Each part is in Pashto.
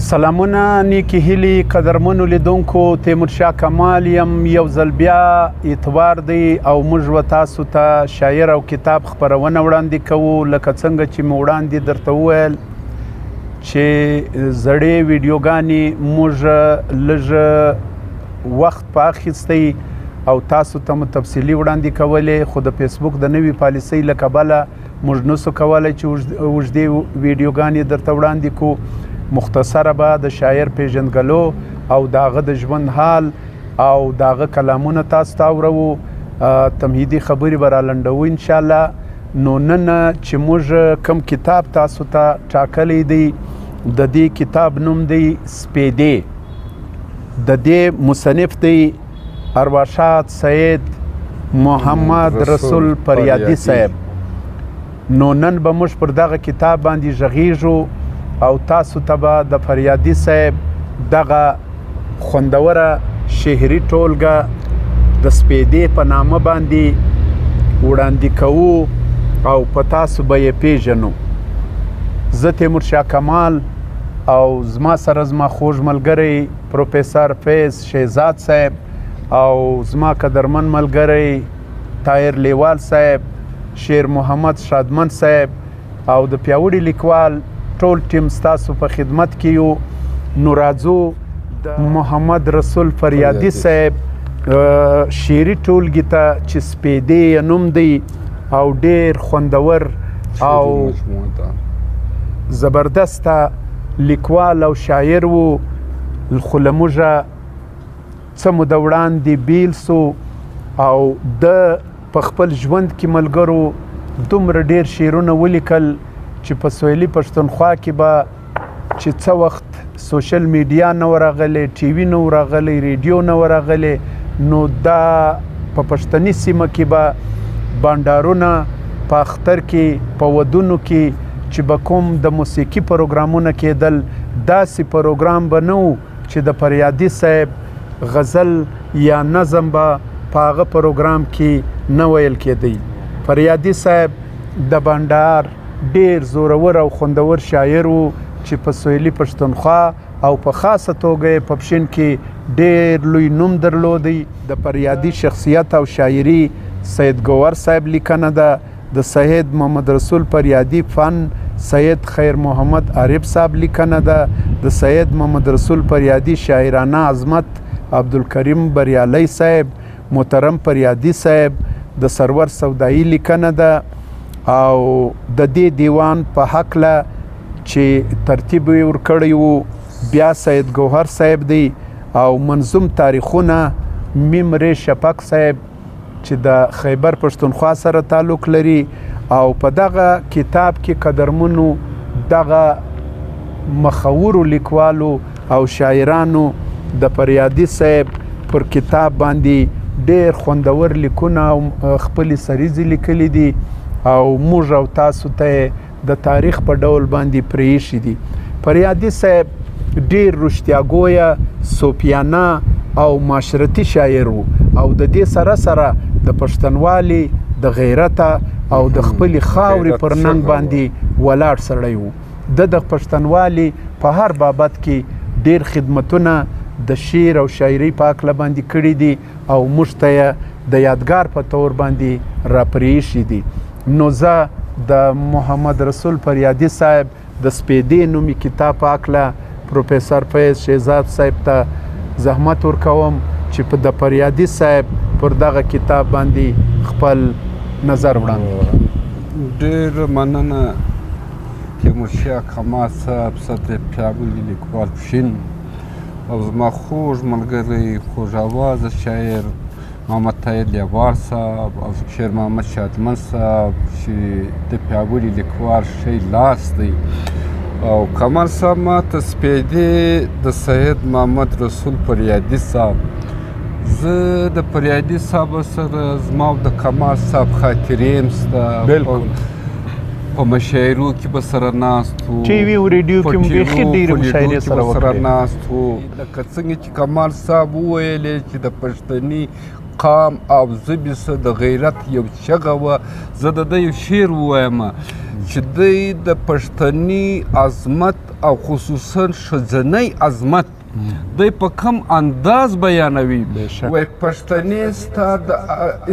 سلامونه نیکی هیلي قدرمنو لیدونکو تیمورشاه کمال یم یو ځل بیا اتوار دی او موږ و تاسو ته شاعر او کتاب خپرونه وړاندې کوو لکه څنګه چې مو وړاندې درته وویل چې زړې ویډیوګانې موږ لږ وخت په اخیستی او تاسو ته مو تفصیلي وړاندې کولې خو د فیسبوک د نوي پالیسۍ له کبله موږ نسو کولی چې اوږدې ویډیوګانې درته وړاندې کړو مختصره به د شاعر پیژندګلو او د هغه د ژوند حال او د هغه کلامونه تاسو ته اورو تمهیدي خبرې به رالنډوو انشاءالله نو نن چې موږ کوم کتاب تاسو ته ټاکلی دی د دې کتاب نوم دی سپیدې د دې مصنف دی ارواښاد سید محمد رسول فریادي صاحب نو نن به موږ پر دغه کتاب باندې غږیږو او تاسو ته به د فریادي صاحب دغه خوندوره شعري ټولګه د سپیدې په نامه باندې وړاندې کوو او په تاسو به یې پیژنو زه تیمورشاه کمال او زما سره زما خوږ ملګری پروفیسر فیض شهزاد صاحب او زما قدرمن ملګری طاهر لیوال صاحب شیر محمد شادمن صاحب او د پیاوړي لیکوال ټول ټیم ستاسو په خدمت کې یو نو راځو د محمد رسول فریادي صاحب شعري ټولګي ته چې سپیدې نوم دی او ډېر خوندور او زبردسته لیکوال او شاعر و خو له موږه څه موده وړاندې بیل سو او د په خپل ژوند کې ملګرو دومره ډېر شعرونه ولیکل چې په سویلي پښتونخوا کې به چې څه وخت سوشل میډیا نه ورغلی ټي وي نه ورغلی ریډیو نه ورغلی نو دا په پښتني سیمه کې به بانډارونه په اختر کې په ودونو کې چې به کوم د موسیقي پروګرامونه کېدل داسې پروګرام به نه و چې د فریادي صاحب غزل یا نظم به په هغه پروګرام کې نه ویل کېدی فریادي صاحب د بانډار ډیر زورور او خوندور شاعر و چې په سویلي پښتونخوا او په خاصه توګه په پښین کې ډیر لوی نوم درلودی د فریادي شخصیت او شاعري سید ګوهر صاحب لیکنه ده د سید محمد رسول فریادي فن سید خیر محمد عارف صاحب لیکنه ده د سید محمد رسول فریادي شاعرانه عظمت عبدالکریم بریالی صاحب محترم فریادي صاحب د سرور سودایي لیکنه ده او د دې دیوان په هکله چې ترتیب یې ورکړی و بیا سید ګوهر صاحب دی او منظوم تاریخونه میم ری شفق صاحب چې د خیبر پښتونخوا سره تعلق لري او په دغه کتاب کې قدرمنو دغه مخورو لیکوالو او شاعرانو د فریادي صاحب پر کتاب باندې ډېر خوندور لیکونه او خپلې سریزې لیکلي دي او موږ او تاسو ته د تاریخ په ډول باندې پرېښي دي فریادي صاحب ډېر رښتیاګویه صوفیانه او معاشرتي شاعر و او د دې سره سره د پښتنوالي د غیرت او د خپلې خاورې پر ننګ باندې ولاړ سړی و د پښتنوالي په هر بابت کې ډېر خدمتونه د شعر او شاعري په هکله باندې کړي دي او موږ ته یې د یادګار په طور باندې راپرېښي دي نو زه د محمد رسول فریادي صاحب د سپیدې نومي کتاب په هکله پروفیسر فیض شهزاد صاحب ته زحمت ورکوم چې په د فریادي صاحب پر دغه کتاب باندې خپل نظر وړاندې ډېر مننه تیمورشاه کمال صاحب صدر پیاوړي لیکوال پښین او زما خوږ ملګری خوږ اوازه شاعر محمد طاهر لیوال صاحب او شیر محمد شادمن صاحب چې د پیاوړي لیکوال ښی لاس دی او کمال صاحب ما ته سپیدې د سید محمد رسول فریادي صاحب زه د فریادي صاحب سره زما او د کمال صاحب خاطرې هم شته په مشاعرو کې به سره ناست وو ټي وي او ریډیو کې مو بیخي ډېرې مشاعرې سره وکړې ناست وو لکه څنګه چې کمال صاحب وویلې چې د پښتني قام او ژبې سره د غیرت یو چغه وه زه د ده یو شعر ووایم چې دوی د پښتني عظمت او خصوصا ښځنی عظمت دوی په کم انداز بیانوي. وایي پښتنې ستا د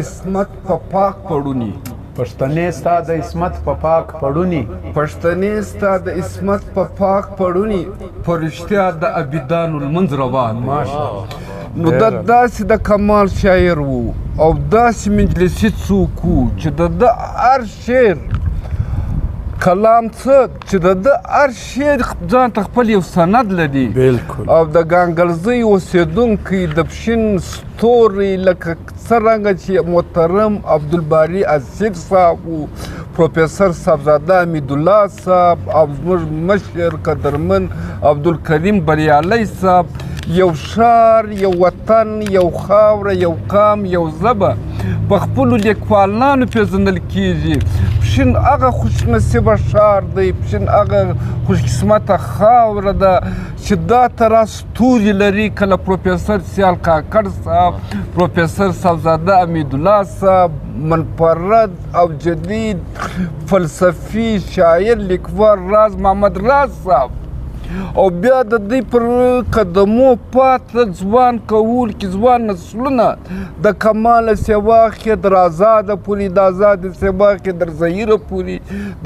عصمت په پاک پړوني، پښتنې ستا د عصمت په پاک پړوني، پښتنې ستا د عصمت په پاک پړوني، په رښتیا د عبیدانو لمونځ روان. نو دا داسې د کمال شاعر و او داسې مجلسي څوک و چې د هر شعر کلام څه چې د هر شعر ځان ته خپل یو سند لري. بالکل. او د ګانګلزۍ اوسېدونکی د پښین ستوری لکه څرنګه چې محترم عبدالباري اسیر صاحب و، پروفیسر صاحبزاده حمیدالله صاحب او زموږ مشر قدرمن عبدالکریم بریالی صاحب، یو ښار، یو وطن، یو خاوره، یو قام، یو ژبه په خپلو لیکوالانو پېژندل کېږي. پښین هغه خوش نصیبه ښار دی، پښین هغه خوش قسمته خاوره ده چې دا تر ستوري لري. کله پروفیسر سیال کاکړ صاحب، پروفیسر صاحبزاده حمیدالله صاحب، منفرد او جدید فلسفي شاعر لیکوال راز محمد راز صاحب، او بیا د دوی پر قدمو پاته ځوان کوونکي ځوان نسلونه د کمال سیواخې در آزاده پورې، د آزاد سیواخې در ظهیره پورې،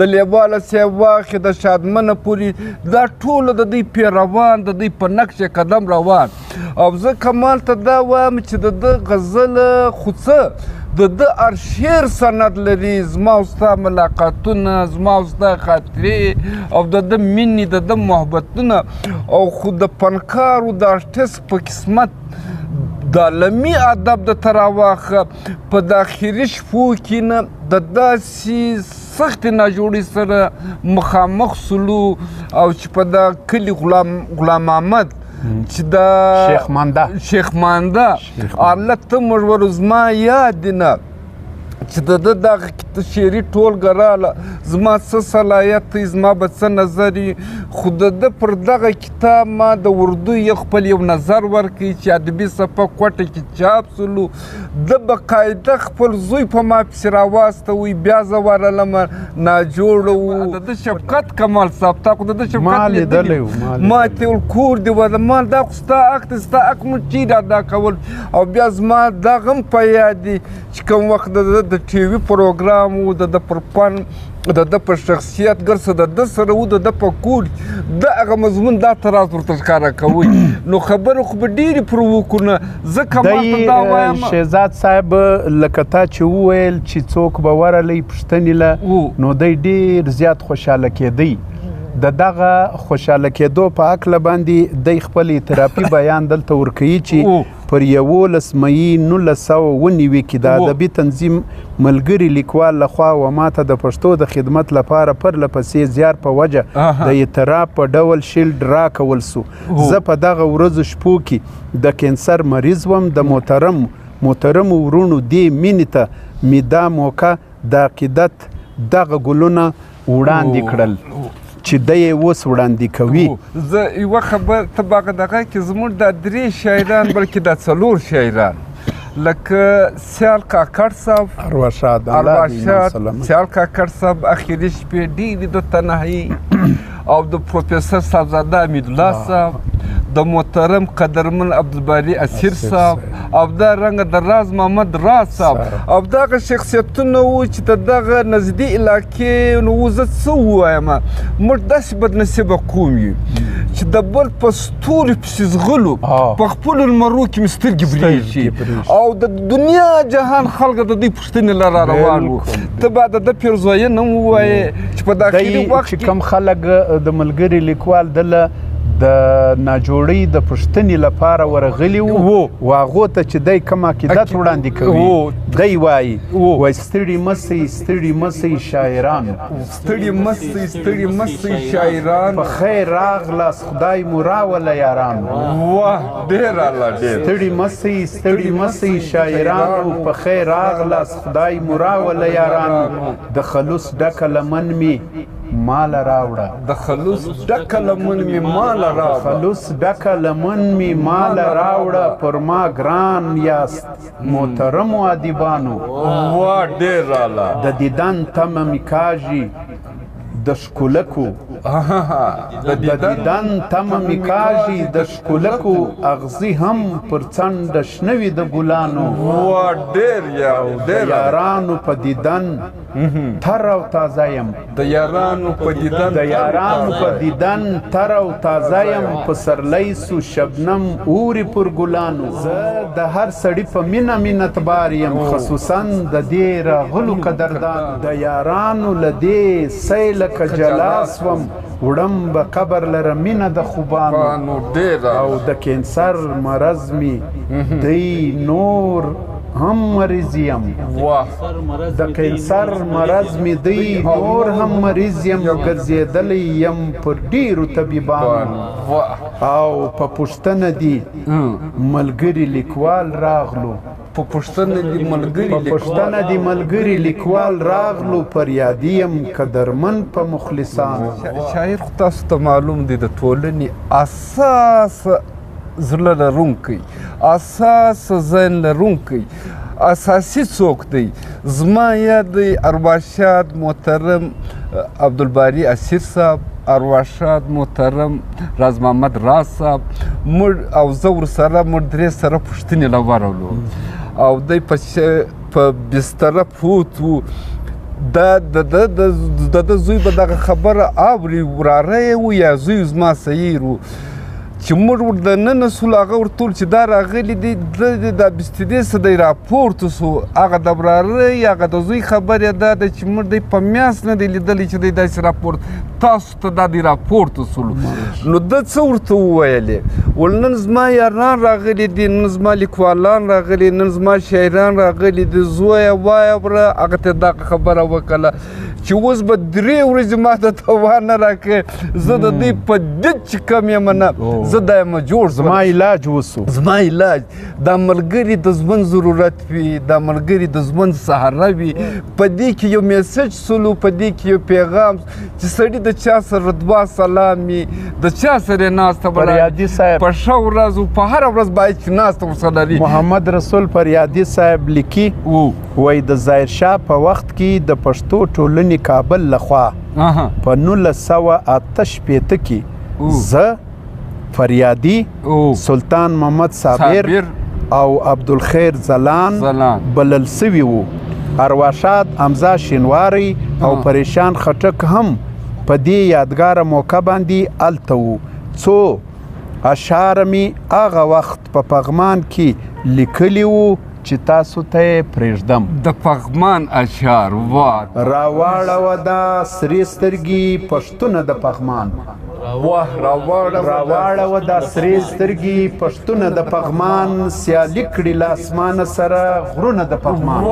د لیواله سیواخې د شادمنه پورې، دا ټوله د دوی پیروان د دوی په نقش قدم روان. او زه کمال ته دا وایم چې د ده غزله خو څه د هر شعر سند لري. زما او ستا ملاقاتونه، زما او ستا خاطرې او د ده مینې، د ده محبتونه، او خو د فنکارو د ارټسټ په قسمت د عالمي ادب د تراواخه په داخلي شپو کې نه د داسې سختې ناجوړۍ سره مخامخ سلو. او چې په دا کلي غلام محمد چې د شیخ مانده الته موږ ور زما یاد دی نه چې د ده دغه شعري ټولګه راله، زما څه صلاحیت دی، زما به څه نظر وي، خو د ده پر دغه کتاب ما د اردو یو خپل یو نظر ورکړي چې ادبي صفحه کوټه کې چاپ سولو. ده باقاعده خپل زوی په ما پسې راواستوي، بیا زه ورغلمه ناجوړه و. د ده شفقت کمال صاحب، تا خو د ده شفقت لیدلی ما ته ویل کور دې وده، ما دا خو ستا حق دی، ستا حق مو چیرې ادا کول. او بیا زما دغه هم په یاد دی چې کوم وخت د ټي وي پروګرام و، د ده پر فن، د ده په شخصیت، ګرڅه د ده سره و، د ده په کور د هغه مضمون دا تراز ورته ښکاره کوي. نو خبرې خو به ډېرې پر وکړو. زه کمال ته دا وایم شهزاد صاحب لکه تا چې وویل چې څوک به ورغلی پوښتنې له، نو دی ډېر زیات خوشحاله کېدی. د دغه خوشحاله کېدو په هکله باندې دی خپل اعترافي بیان دلته ورکوي چې پر 11 مئی 1999 کې د ادبي تنظیم ملګري لیکوال لخوا و ماته د پښتو د خدمت لپاره پرله پسې زیار په وجه د اعتراف په ډول شیلډ راکول سو. زه په دغه ورځو شپو کې د کینسر مریض وم. د محترم ورونو دې مینې ته مې دا موقع د عقیدت دغه ګلونه وړاندې کړل چې دی یې اوس وړاندې کوي. زه یوه خبر ته به دغه کې زموږ دا 3 شاعران بلکې دا 4 شاعران لکه سیال کاکړ صاحب، ارواښاد سیال کاکړ صاحب اخري شپې ډېرې د تنهایي، او د پروفیسر صاحبزاده حمیدالله صاحب، د محترم قدرمن عبدالباري اسیر صاحب، او دا رنګه د راز محمد راز صاحب، او دغه شخصیتونه وو چې د دغه نزدې علاقې نو زه څه ووایم، موږ داسې بدنصیبه قوم یو چې د بل په ستوري پسې ځغلو، په خپلو لمرو کې مې سترګې بریږي، او د دنیا جهان خلک د دوی پوښتنې له را روان وو. ته به د ده پیرزوینه هم ووایې چې په داخلي وخت چې کوم خلک د ملګري لیکوال دله د ناجوړۍ د پوښتنې لپاره ورغلي وو، و هغو ته چې دی کوم عقیدت وړاندې کوي، دی وایي ستړي مه سئ، ستړي مه سئ شاعران، ستړي مه سئ، ستړي مه سئ شاعران، په خیر راغلاست خدای مو راوله یاران. واه ډېر الله ډېر. ستړي مه سئ، ستړي مه سئ شاعرانو، په خیر راغلاست خدای مو راوله یاران. د خلوص ډکه لمن مې مال راوړه، د خلوص ډکه لمن مې مال راوړه، خلوص ډکه لمن مې مال راوړه، پر ما ګران یاست محترمو ادیبانو. واه ډېر اعلی. د دیدن تمه مې کاږي، د ښکلکو د د دیدن تمه می کاږي د ښکلکو اغزي هم پر څنډه شنه وي د ګلانو وا ډېر یو د ډېر یارانو په دیدن تر او تازه یم د یارانو په دیدن د یارانو په دیدن تر او تازه یم پسرلی سو شبنم اوري پر ګلانو زه د هر سړي په مینه منتبار یم خصوصا د دې راغلو قدردان د یارانو له دې سیله که جلا سوم وړم به قبر لره مینه د خوبانو او د کینسر مرض می دی نور هم مریض یم د کینسر مرض می دی نور هم مریض یم ګرځېدلی یم پر ډیرو طبیبانو او په پوښتنه دی ملګري لیکوال راغلو په پوښتنه دی ملګري لیکوال راغلو فریادي یم قدرمن په مخلصانو شاعر خو تاسو ته معلوم دی د ټولنې اساس زړه لرونکی اساس ذهن لرونکی اساسي څوک دی زما یاد دی ارواښاد محترم عبدالباري اسیر صاحب ارواښاد محترم راز محمد راز صاحب موږ او زه ورسره موږ درې سره پوښتنې له ورغلو او دی په بستره پروت و د زوی به دغه خبره اوري وراره یې و یا زوی زما سیر و چې موږ ور دننه سولو هغه ورته وویل چې دا راغلي دي دا بسترې څه دی راپورته سو هغه د وراره هغه د زوی خبرې دا ده چې موږ دی په میاشت نه دی لیدلی چې دی داسې راپورته تاسو ته دا دی راپورته سولو نو ده څه ورته وویلې ول نن زما یاران راغلي دي نن زما لیکوالان راغلي نن زما شاعران راغلي دي زویه وایه وره هغه ته دغه خبره وکړله چې اوس به 3 ورځې ما ته توان نه راکړې زه د دې په دید چې کم یم نه زه دا یم جوړ زما علاج وسو زما علاج دا ملګري د ژوند ضرورت وي دا ملګري د ژوند سهاره وي په دې کې یو میسج سولو په دې کې یو پیغام چې سړي د چا سره دعا سلام وي د چا سره ناسته فریادي صاحب په ښه ورځ په هره ورځ باید چې ناسته ورسره لري محمد رسول فریادي صاحب لیکي وایي د ظاهر شاه په وخت کې د پښتو ټولنې کابل لخوا په 1988 کې زه فریادي سلطان محمد صابر او عبدالخیر زلان بلل سوي وو ارواښاد حمزه شینواری او پریشان خټک هم په دې یادګاره موقع باندې هلته وو څو اشعار مې هغه وخت په پغمان کې لیکلي وو چې تاسو ته یې پرېږدم د پغمان اشعار راواړوه دا سرې سترګې پښتونه د پغمان راواړوه دا سرې سترګې پښتونه د پغمان سیالي کړي له اسمانه سره غرونه د پغمان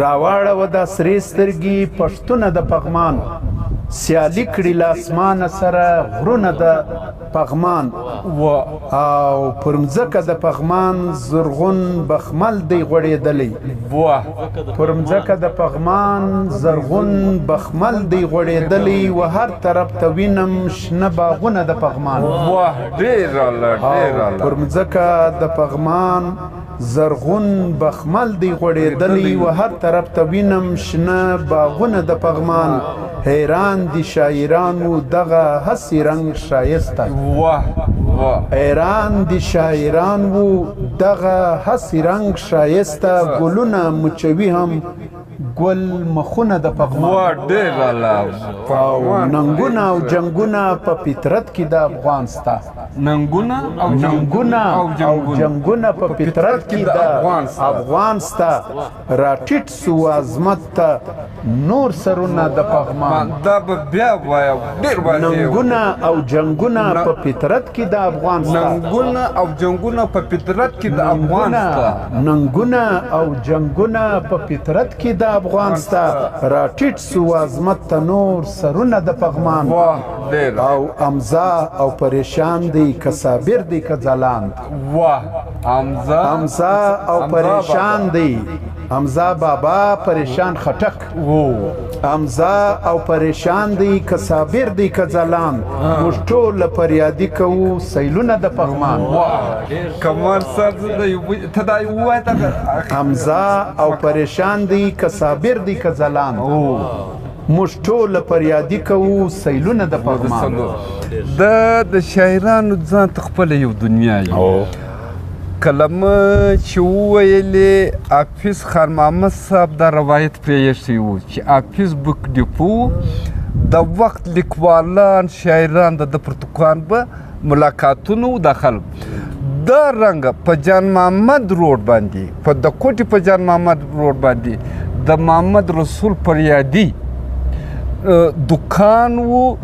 راواړوه دا سرې سترګې پښتونه د پغمان سیالي کړي له اسمانه سره غرونه د پغمان او پر مځکه د پغمان زرغون بخمل دی غوړېدلی پر مځکه د پغمان زرغون بخمل دی غوړېدلی و هر طرف ته وینم شنه باغونه د پغمان پر مځکه د پغمان زرغون بخمل دی غوړېدلی و هر طرف ته وینم شنه باغونه د پغمان حیران دي شاعرانو دغه هسې رنګ ښایسته حیران دي شاعرانو دغه هسې رنګ ښایسته ګلونه مچوي هم ګل مخونه د پغمان او ننګونه او جنګونه په فطرت کې د افغان ستا ننګونه او جنګونه په فطرت کې د افغان ستا راټیټ سو عظمت ته نور سرونه د پغمان دا به بیا وایم ډېر واضح ننګونه او جنګونه په فطرت کې د افغان ستا ننګونه او جنګونه په فطرت کې د افغان ستا ننګونه او جنګونه په فطرت کې د افغان ستا راټیټ سو عظمت ته نور سرونه د پغمان او امزا او پریشان دی که صابر دی که ځلاند امزا او پریشان دی حمزه بابا پریشان خټک حمزه او پریشان دی که صابر دی که ځلان موږ ټول فریادي کوو سیلونه د پغمان کمال صاحب ته دا ووایه حمزه او پریشان دی که صابر دی که ځلان موږ ټوله فریادي کوو سیلونه د پغمان د شاعرانو ځان ته خپله یو دنیا کلمه چې وویلې حافظ خان محمد صاحب دا روایت پرې ایښی و چې حافظ بک ډیپو د وخت لیکوالان شاعران د پر دکان به ملاقاتونو داخل دا رنګه په جان محمد روډ باندې په د کوټې په جان محمد روډ باندې د محمد رسول فریادي دکان و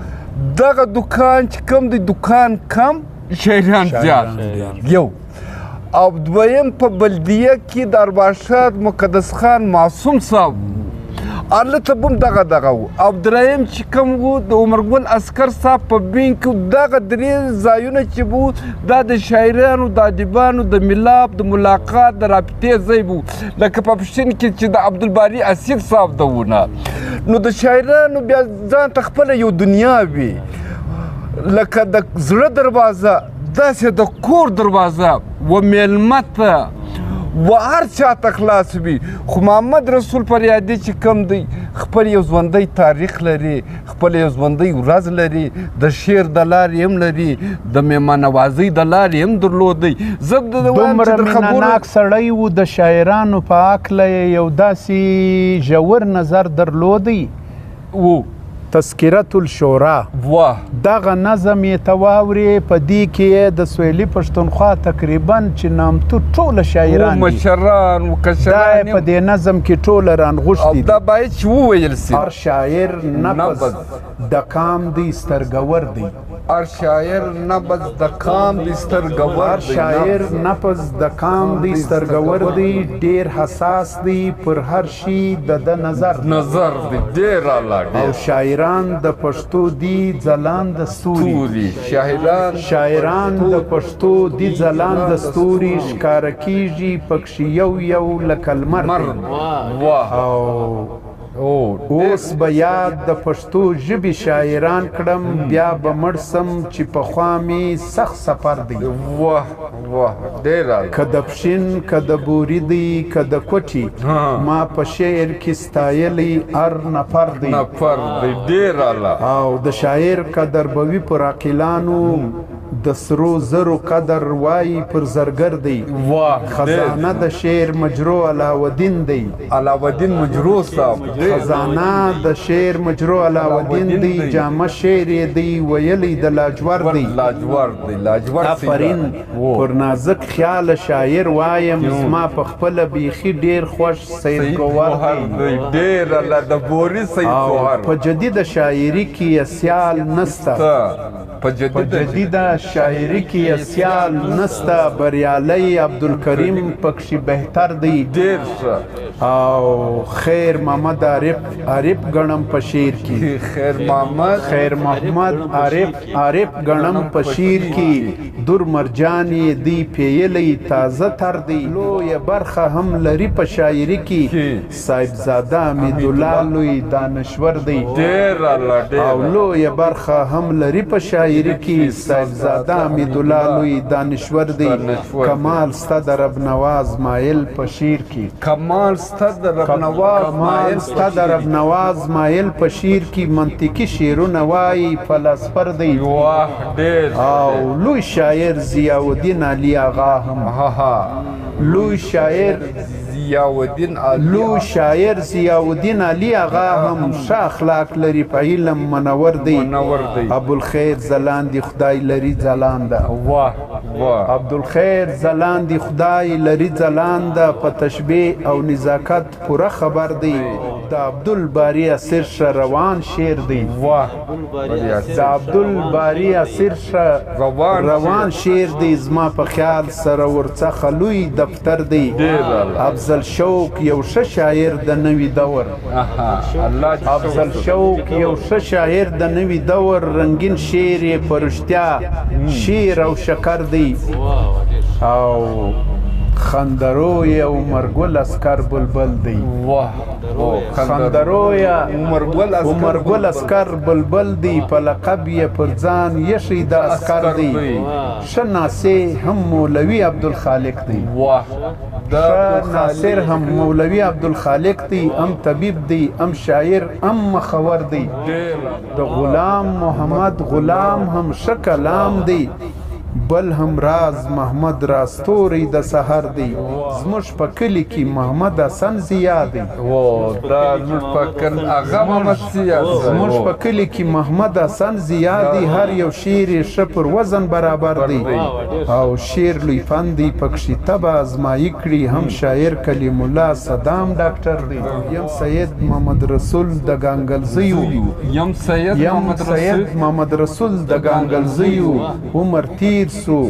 دغه دکان چې کوم دی دکان کم شاعران زیات یو او دویم په بلدیه کې د ارواښاد مقدس خان معصوم صاحب هلته به هم دغه و او دریم چې کوم و د عمرګل عسکر صاحب په بین کې دغه درې ځایونه چې به دا د شاعرانو د ادیبانو د ملاپ د ملاقات د رابطې ځای و لکه په پښتین کې چې د عبدالباري اسید صاحب د و نه نو د شاعرانو بیا ځان ته خپله یو دنیا وي لکه د زړه دروازه داسې د کور دروازه و میلمه ته و هر چا ته خلاص وي خو محمد رسول فریادي چې کوم دی خپل یو ژوندی تاریخ لري خپل یو ژوندی ورځ لري د شعر د لارې هم لري د مهمانوازۍ د لارې هم درلودی زه دومره مینهناک سړی و د شاعرانو په هکله یو داسې ژور نظر درلودی و تذکرة الشورا دغه نظم یې ته واورې په دې کې د سویلي پښتونخوا تقریبا چې نامتو ټوله شاعران دي مشران و کشران دا په دې نظم کې ټوله رانغوښتي دي دا باید چې وویل سي هر شاعر نبض د کام دی سترګور دی هر شاعر نبض د کام دی سترګور هر شاعر نبض د کام دی سترګور دی ډیر حساس دی پر هر شي د نظر دی ډیر اعلی او شاعران د پښتو دی ځلانده ستوري شاعران د پښتو دی ځلانده ستوري ښکاره کیږي پکښې یو لکه لمر او اوس به یاد د پښتو ژبې شاعران کړم بیا به مړ سم چې پخوا مې سخت سفر دی که د پښین که د بوري دی که د کوټي ما په شعر کې ستایلی هر نفر دی او د شاعر قدر به وي پر عاقلانو د سرو زرو قدر وایي پر زرګر دی خزانه د شعر مجرو علاودین دی مجرو صاحب خزانه د شعر مجرو علاودین دی جامه شعر دی ویلی د لاجور دی آفرین پر نازک خیال شاعر وایم زما په خپله بیخي ډیر خوښ سید ګوهر دی او په جدید شاعري کې سیال نسته په جدید شاعري کې سیال نسته بریالی عبدالکریم پکښې بهتر دی ډیر ښه او خیر محمد عارف ګڼم په شعر کې خیر محمد عارف ګڼم په شعر کې در مرجان یې دی پیلی تازه تر دی لویه برخه هم لري په شاعري کې صاحبزاده حمیدالله لوی دانشور دی او لویه برخه هم لري په شاعري کې صاحبزاده حمیدالله لوی دانشور دی کمال ستا د رب نواز مایل په شعر کې کمال ستا د رب نواز مایل په شعر کې منطقي شعرونه وایي فلسفر دی او لوی شاعر ضیاء الدین علي آغا هم لوی شاعر ضیاء الدین علي آغا هم ښه اخلاق لري په علم منور دی عبدالخیر ځلاندي خدای لري ځلانده عبدالخیر ځلاندي خدای لري ځلانده په تشبیه او نزاکت پوره خبر دی د عبدالباري اسیر شه روان شعر دی د عبدالباري اسیر شه روان شعر دی زما په خیال سره ورڅخه لوی دفتر دی افضل شوق یو ښه شاعر د نوي دور افضل شوق یو ښه شاعر د نوي دور رنگین شعر یې په رښتیا شیر او شکر دی او خندرو یو مرګل اسکر بلبل دی خندرویه عمر ګل اسکر بلبل دی په لقب یې پر ځان یشي د اسکر دی ښه ناصر هم مولوي عبدالخالق دی ښه ناصر هم مولوي عبدالخالق دی هم طبیب دی هم شاعر هم مخور دی د غلام محمد غلام هم ښه کلام دی بل هم راز محمد راستوری د سحر دی زموږ په کلي کې محمد حسن ضیا دی زموږ په کلي کې محمد حسن ضیا دی هر یو شعر یې ښه پر وزن برابر دی او شعر لوی فن دی پکښې طبع ازمایي کړي هم شاعر کلیم الله صدام ډاکټر دی یم سید محمد رسول د ګانګلزیو یم سید محمد رسول د ګانګلزیو عمر تیر سو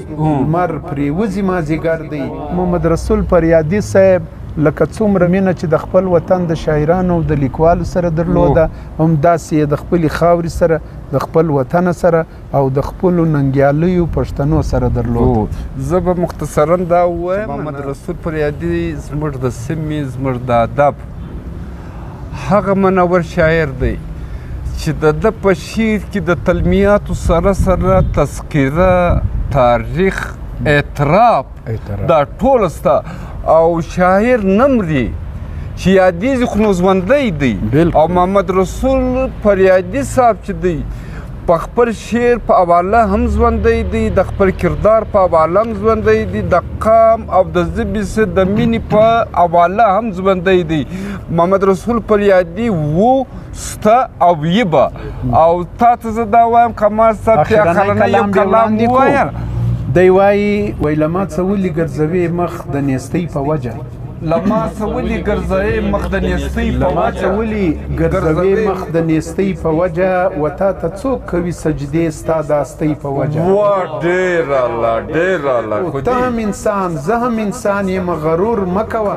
مر پریوزی مازیګر دی محمد رسول فریادي صاحب لکه څومره مینه چې د خپل وطن د شاعرانو او د لیکوالو سره درلوده همداسې یې د خپلې خاورې سره د خپل وطن سره او د خپلو ننګیالیو پښتنو سره درلوده زه به مختصرا دا ووایم محمد رسول فریادي زموږ د سیمې زموږ د ادب هغه منور شاعر دی چې د ده په شعر کې د تلمیاتو سره سره تذکره تاریخ اعتراف دا ټوله سته او شاعر نه مري چې یادېږي خو نو ژوندی دی او محمد رسول فریادي صاحب چې دی په خپل شعر په حواله هم ژوندی دی د خپل کردار په حواله هم ژوندی دی د قام او د ژبې سره د مینې په حواله هم ژوندی دی محمد رسول فریادي سته او یې به او تا ته زه دا وایم کمال صاحب چې اخرنی یو کلام ووایه دی وایي له ما څه ولې ګرځوې مخ د نیستۍ په وجه لما څه ولې ګرځوې مخ د نیستۍ په لما څه ولې ګرځوې مخ د نیستۍ په وجه و تا ته څوک کوي سجدې ستا د هستۍ په وجه ډېر الله ته هم انسان زه هم انسان یم غرور مه کوه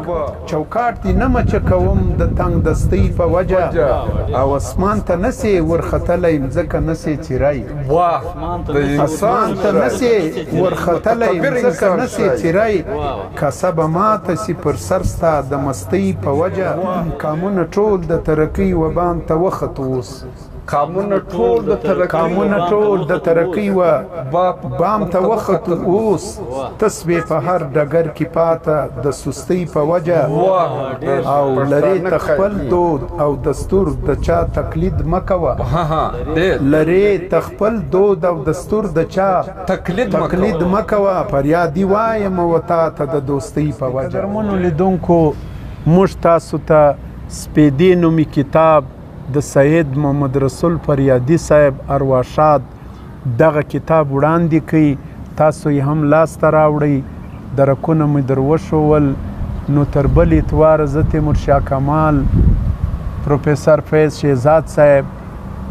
چوکاټ دې نه مچه کوم د تنګ دستۍ په وجه او اسمان ته نسې ورختلی مځکه نسې څیری اسمان ته نسې ورختلی مځکه نسې څیری کاسه به ماته سي پر سر ستا د مستۍ په وجه کامونه ټول د ترقۍ وبام ته وخت اوس کامونه ټول د ترقۍ و بام ته وخت اوس تسبې په هر ډګر کې پاته د سستۍ په وجه او لرې ته خپل دود او دستور د چا تقلید مه کوه لرې ته خپل دود او دستور د چا تقلید مه کوه فریادي وایم و تا ته د دوستۍ په وجه درمنو لیدونکو موږ تاسو ته سپیدې نومي کتاب د سید محمد رسول فریادي صاحب ارواښاد دغه کتاب وړاندې کوي تاسو یې هم لاسته راوړئ درکونه مې در وښول نو تر بل اتواره زه تیمورشاه کمال پروفیسر فیض شهزاد صاحب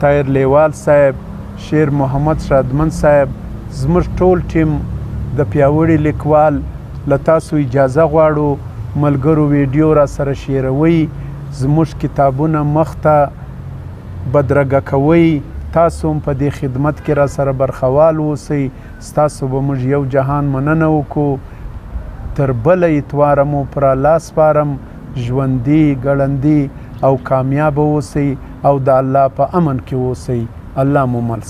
طاهر لیوال صاحب شیر محمد شادمن صاحب زموږ ټول ټیم د پیاوړي لیکوال له تاسو اجازه غواړو ملګرو ویډیو را سره شیروئ زموږ کتابونه مخته بدرګه کوئ تاسو هم په دې خدمت کې را سره برخوال اوسئ ستاسو به موږ یو جهان مننه وکړو تر بله اتواره مو پر الله سپارم ژوندي ګړندي او کامیابه اوسئ او د الله په امن کې اوسئ الله مو مل